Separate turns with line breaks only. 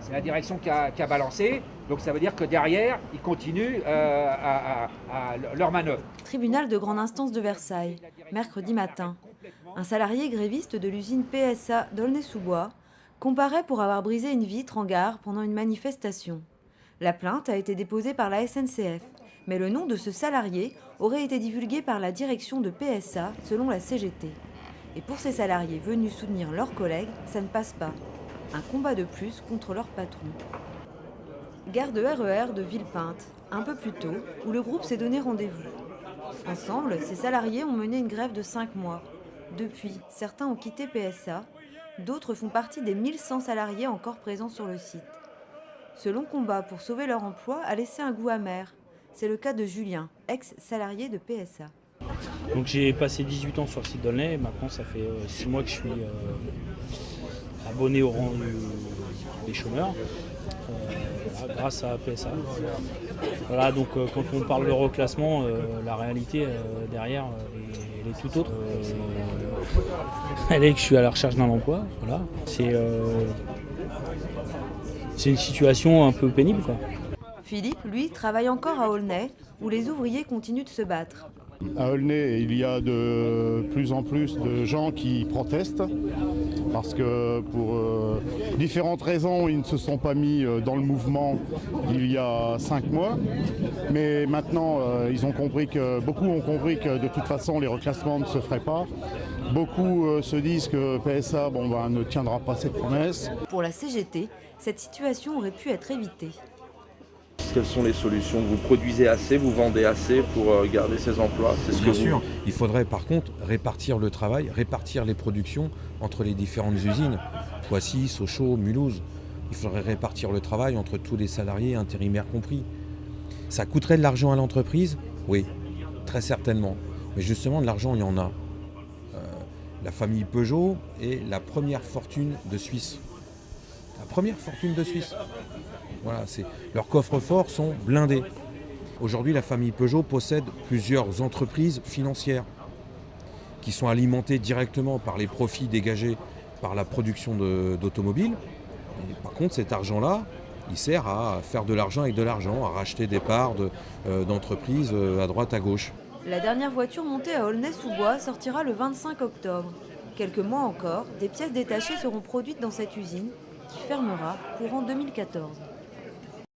C'est la direction qui a balancé. Donc ça veut dire que derrière, ils continuent à leur manœuvre.
Tribunal de grande instance de Versailles, mercredi matin. Un salarié gréviste de l'usine PSA d'Aulnay-sous-Bois comparaît pour avoir brisé une vitre en gare pendant une manifestation. La plainte a été déposée par la SNCF, mais le nom de ce salarié aurait été divulgué par la direction de PSA selon la CGT. Et pour ces salariés venus soutenir leurs collègues, ça ne passe pas. Un combat de plus contre leur patron. Gare de RER de Villepinte, un peu plus tôt, où le groupe s'est donné rendez-vous. Ensemble, ces salariés ont mené une grève de 5 mois. Depuis, certains ont quitté PSA, d'autres font partie des 1100 salariés encore présents sur le site. Ce long combat pour sauver leur emploi a laissé un goût amer. C'est le cas de Julien, ex-salarié de PSA.
Donc j'ai passé 18 ans sur le site d'Aulnay et maintenant ça fait 6 mois que je suis abonné au rang des chômeurs grâce à PSA. Voilà, donc quand on parle de reclassement, la réalité derrière elle est tout autre. Elle est que je suis à la recherche d'un emploi. Voilà. C'est une situation un peu pénible, quoi.
Philippe, lui, travaille encore à Aulnay, où les ouvriers continuent de se battre.
À Aulnay, il y a de plus en plus de gens qui protestent parce que pour différentes raisons, ils ne se sont pas mis dans le mouvement il y a 5 mois. Mais maintenant, beaucoup ont compris que de toute façon, les reclassements ne se feraient pas. Beaucoup se disent que PSA ne tiendra pas cette promesse.
Pour la CGT, cette situation aurait pu être évitée.
Quelles sont les solutions? Vous produisez assez, vous vendez assez pour garder ces emplois?
Bien sûr, il faudrait par contre répartir le travail, répartir les productions entre les différentes usines. Poissy, Sochaux, Mulhouse. Il faudrait répartir le travail entre tous les salariés, intérimaires compris. Ça coûterait de l'argent à l'entreprise? Oui, très certainement. Mais justement, de l'argent, il y en a. La famille Peugeot est la première fortune de Suisse. La première fortune de Suisse. Voilà, leurs coffres-forts sont blindés. Aujourd'hui, la famille Peugeot possède plusieurs entreprises financières qui sont alimentées directement par les profits dégagés par la production d'automobiles. Par contre, cet argent-là, il sert à faire de l'argent avec de l'argent, à racheter des parts d'entreprises à droite, à gauche.
La dernière voiture montée à Aulnay-sous-Bois sortira le 25 octobre. Quelques mois encore, des pièces détachées seront produites dans cette usine qui fermera courant 2014.